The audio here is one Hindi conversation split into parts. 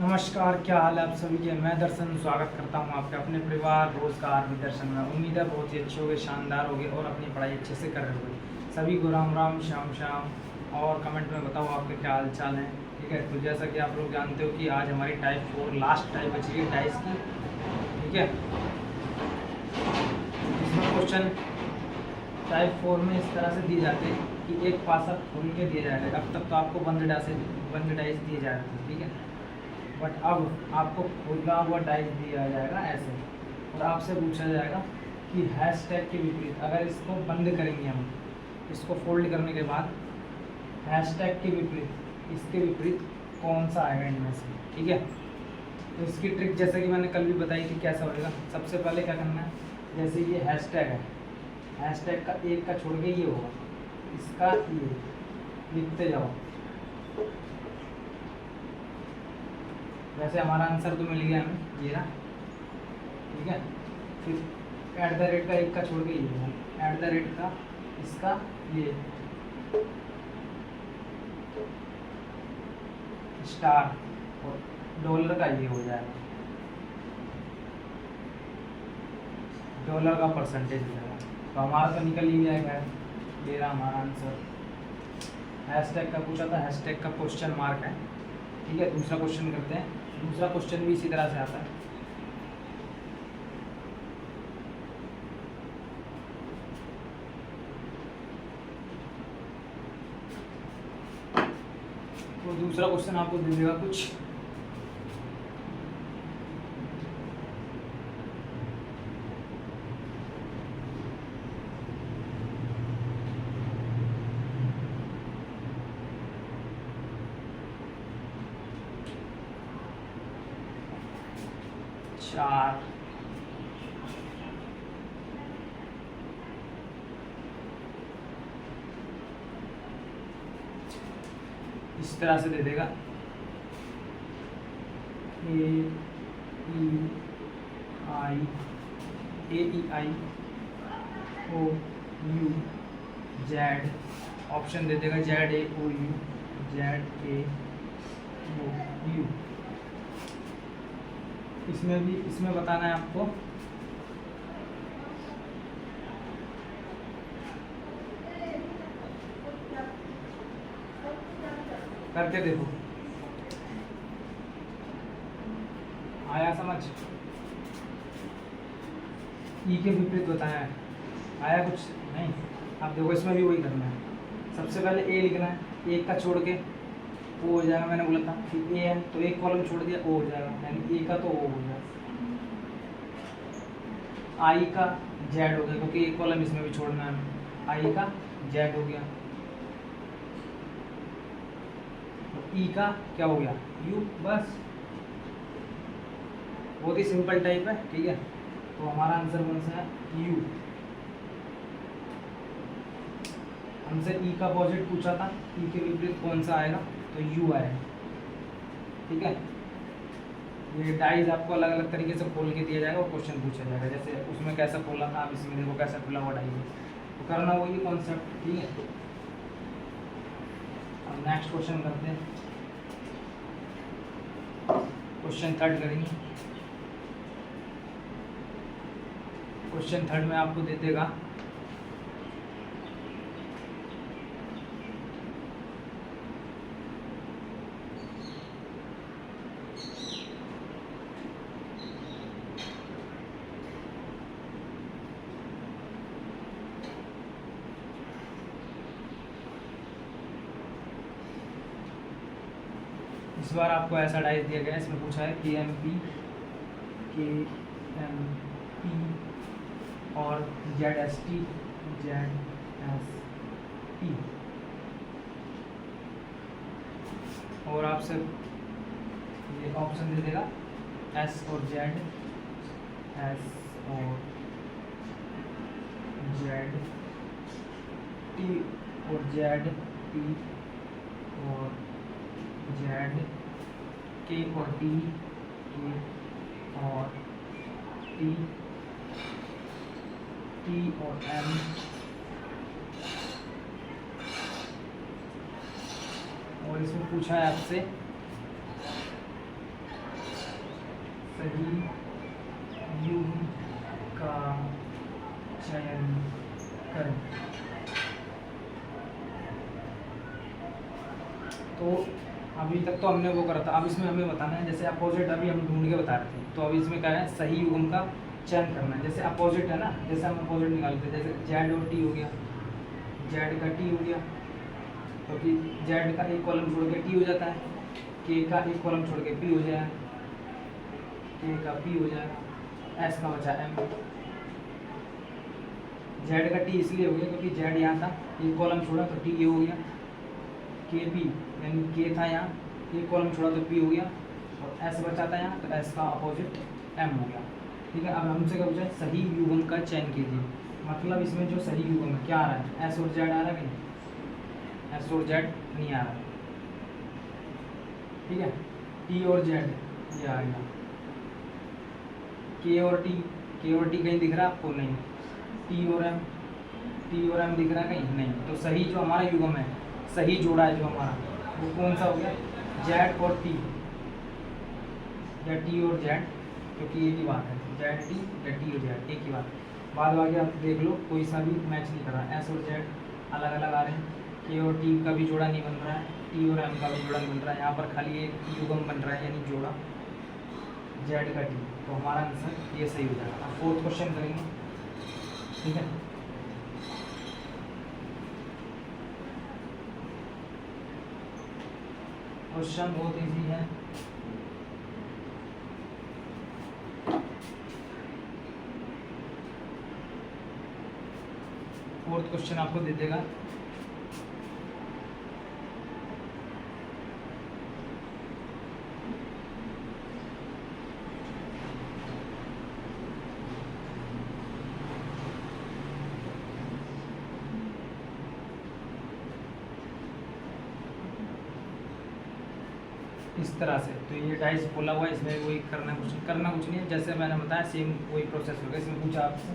नमस्कार, क्या हाल है आप सभी के। मैं दर्शन स्वागत करता हूं आपके अपने परिवार रोजगार विदर्शन में। उम्मीद है बहुत ही अच्छे होंगे, शानदार होंगे और अपनी पढ़ाई अच्छे से कर रहे होंगे। सभी को राम राम, श्याम श्याम। और कमेंट में बताओ आपके क्या हाल चाल है। ठीक है, तो जैसा कि आप लोग जानते हो कि आज हमारी टाइप 4 लास्ट टाइप बची है डाइस की। ठीक है, इसमें क्वेश्चन टाइप 4 में इस तरह से दिए जाते हैं कि एक पासा खोल के दिया जाएगा। अब तक तो आपको बंद डाइस दिए जा रहे थे। ठीक है, बट अब आपको खुला हुआ डाइस दिया जाएगा ऐसे, और आपसे पूछा जाएगा कि हैशटैग के विपरीत, अगर इसको बंद करेंगे हम, इसको फोल्ड करने के बाद हैशटैग के विपरीत, इसके विपरीत कौन सा आएगा इनमें से। ठीक है, तो इसकी ट्रिक जैसे कि मैंने कल भी बताई कि कैसा होएगा। सबसे पहले क्या करना है, जैसे ये हैशटैग है, हैशटैग का एक का छोड़ के ये होगा, इसका ये लिखते जाओ। वैसे हमारा आंसर तो मिल गया हमें, ये ना। ठीक है, फिर एट द रेट का एक का छोड़ के ये होगा, एट द रेट का इसका ये स्टार, और डॉलर का ये हो जाएगा, डॉलर का परसेंटेज हो जाएगा। तो हमारा तो निकल ही जाएगा, ये रहा हमारा आंसर। हैशटैग का पूछा था, हैशटैग का क्वेश्चन मार्क है। ठीक है, दूसरा क्वेश्चन करते हैं। दूसरा क्वेश्चन भी इसी तरह से आता है। तो दूसरा क्वेश्चन आपको दे देगा कुछ चार, इस तरह से दे देगा A E I O U Z, option दे देगा Z A O U, Z A O U. इसमें बताना है आपको करके देखो, आया समझ। ई के विपरीत बताया है, आया कुछ नहीं। अब देखो इसमें भी वही करना है। सबसे पहले ए लिखना है, एक का छोड़ के ओ हो जाएगा। मैंने बोला था कि ए है तो एक कॉलम छोड़ दिया ओ हो जाएगा, यानी ए का तो ओ हो जाएगा। आई का जेड हो गया, क्योंकि एक कॉलम इसमें भी छोड़ना है। आई का जेड हो गया। ई का क्या हो गया, यू। बस बहुत ही सिंपल टाइप है। ठीक है, तो हमारा आंसर कौन सा है, यू। हमसे ई का अपोजिट पूछा था, ई के विपरीत कौन सा आएगा, तो यू आएगा। ठीक है, ये डाइज आपको अलग अलग तरीके से खोल के दिया जाएगा और क्वेश्चन पूछा जाएगा। जैसे उसमें कैसा खोला था, आप इसमें देखो कैसा खुला हुआ डाइज है, तो करना वही कॉन्सेप्ट। ठीक है, अब नेक्स्ट क्वेश्चन करते हैं। क्वेश्चन थर्ड करेंगे। क्वेश्चन थर्ड में आपको दे देगा इस बार आपको ऐसा डाइस दिया गया है। इसमें पूछा है के एम पी और जेड एस टी। और आपसे ये ऑप्शन दे देगा एस और जेड, एस और जेड, टी और जेड, टी और जेड, के और टी, के और टी, टी और एम, और इसमें पूछा है आपसे सही युग्म का चयन करें। तो अभी तक तो हमने वो करा था, अब इसमें हमें बताना है, जैसे अपोजिट अभी हम ढूंढ के बता रहे थे, तो अभी इसमें क्या है, सही युग्म का चयन करना है। जैसे अपोजिट है ना, जैसे हम अपोजिट निकालते हैं, जैसे जेड और टी हो गया, जेड का टी हो गया, तो कि जेड का एक कॉलम छोड़ के टी हो जाता है, के का एक कॉलम छोड़ के पी हो जाएगा, के का पी हो जाएगा, एस का बचा एम। जेड का टी इसलिए हो गया क्योंकि जेड यहाँ था, एक कॉलम छोड़ा तो टी ये हो गया, के पी यानी के था यहाँ, एक कॉलम छोड़ा तो पी हो गया, और एस बचा था यहाँ, तो एस का अपोजिट एम हो गया। ठीक है, अब हमसे क्या पूछा, सही युग्म का चयन कीजिए। मतलब इसमें जो सही युग्म है क्या आ रहा है, एस और जेड आ रहा है कि नहीं, एस और जेड नहीं आ रहा। ठीक है, टी और जेड ये आ गया, के और टी, के और टी कहीं दिख रहा है आपको, नहीं। टी और एम, टी और एम दिख रहा है कहीं, नहीं। तो सही जो हमारा युग्म है, सही जोड़ा है जो हमारा, वो कौन सा हो गया, जेड और टी, या टी और जेड, क्योंकि एक ही बात है, जेड टी या टी और जेड एक ही बात है। बाद बाकी आप देख लो कोई सा भी मैच नहीं कर रहा है, एस और जेड अलग अलग आ रहे हैं, के और टी का भी जोड़ा नहीं बन रहा है, टी और एम का भी जोड़ा नहीं बन रहा है, यहाँ पर खाली एक युग्म बन रहा है यानी जोड़ा जेड का टी। तो हमारा आंसर ये सही हो जाएगा। अब फोर्थ क्वेश्चन करेंगे। ठीक है, क्वेश्चन बहुत इजी है। फोर्थ क्वेश्चन आपको दे देगा, इस तरह से। तो ये डाइस बोला हुआ है, इसमें वही करना कुछ नहीं है, जैसे मैंने बताया सेम वही प्रोसेस होगा। इसमें पूछा आपसे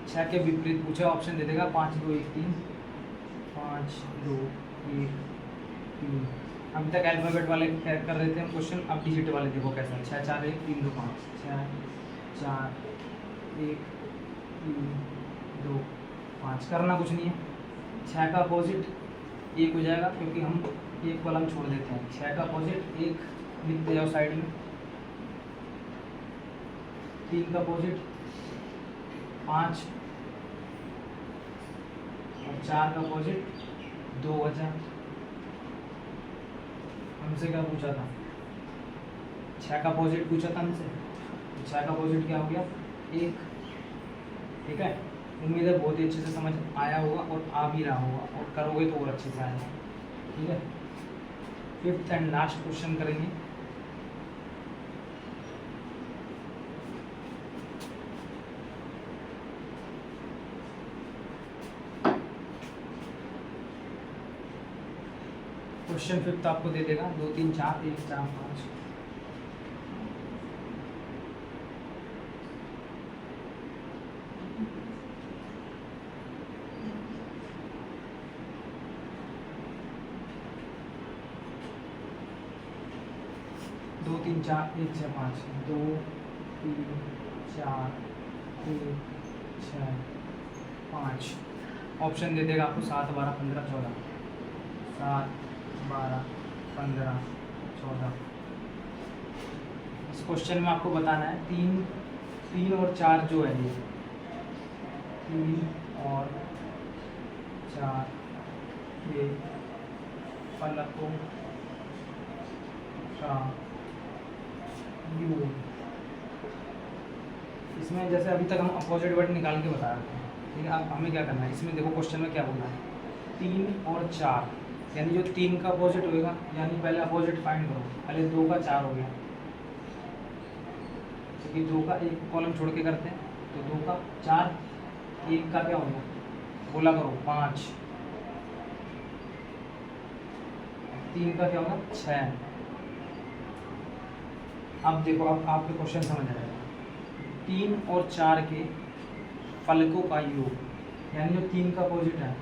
छः के विपरीत पूछा, ऑप्शन दे देगा 5 2 1 3, 5 2 1 3। अभी तक अल्फाबेट वाले कर रहे थे हम क्वेश्चन, अब डिजिट वाले देखो कैसा, 6 4 1 3 2 5, 6 4 1 3 2 5। करना कुछ नहीं है, 6 का अपोजिट 1 हो जाएगा क्योंकि हम एक कॉलम छोड़ देते हैं। 6 का अपोजिट 1 लिखते जाओ साइड में, 3 का अपोजिट 5, और 4 का अपोजिट 2 बचा। हमसे क्या पूछा था, 6 का अपोजिट पूछा था हमसे, 6 का अपोजिट क्या हो गया 1। ठीक है, उम्मीद है बहुत ही अच्छे से समझ आया होगा और आ भी रहा होगा, और करोगे तो और अच्छे से आएगा। ठीक है, फिफ्थ एंड लास्ट क्वेश्चन करेंगे। क्वेश्चन फिफ्थ आपको दे देगा 2 3 4 1 4 5। दो तीन चार 1 6 5, 2 3 4 1 6 5। ऑप्शन दे देगा आपको 7 12 15 14, 7 12 15 14। इस क्वेश्चन में आपको बताना है 3 और 4 जो है, ये 3 और 4 ये फलकों का योग। इसमें जैसे अभी तक हम अपोजिट वर्ड निकाल के बता रहे थे, ठीक है। अब हमें क्या करना है, इसमें देखो क्वेश्चन में क्या बोलना है, 3 और 4 यानी जो 3 का अपोजिट होएगा, यानी पहले अपोजिट फाइंड करो, पहले 2 का 4 हो गया, क्योंकि 2 का एक कॉलम छोड़ के करते हैं, तो 2 का 4, 1 का क्या होगा बोला करो 5, 3 का क्या होगा 6। अब देखो, अब आपके क्वेश्चन समझ आएगा, 3 और 4 के फलकों का योग, यानी जो 3 का अपोजिट है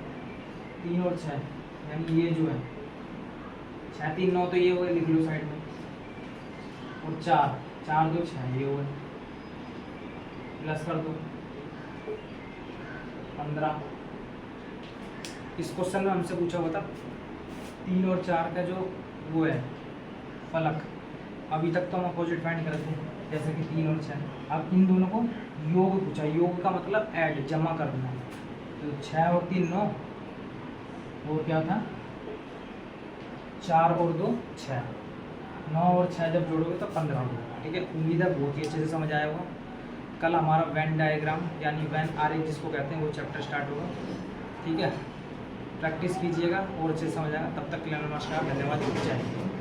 3 और 6, यानी ये जो है 6 3 9 तो ये हुए, लिख लो साइड में, और 4 4 2 6 ये हुए, प्लस कर दो 15। इस क्वेश्चन में हमसे पूछा हुआ था 3 और 4 का जो वो है फलक, अभी तक तो हम अपोजिट फाइंड करते हैं जैसे कि 3 और 6। अब इन दोनों को योग पूछा, योग का मतलब ऐड, जमा करना। तो 6 और 3 9, वो क्या था 4 और 2 6, 9 और 6 जब जोड़ोगे तो 15 होगा। ठीक है, उम्मीद है बहुत ही अच्छे से समझ आया होगा। कल हमारा वेन डायग्राम यानी वेन आरेख जिसको कहते हैं वो चैप्टर स्टार्ट होगा। ठीक है, प्रैक्टिस कीजिएगा और अच्छे से समझ आएगा। तब तक के लिए नमस्कार, धन्यवाद, जय हिंद।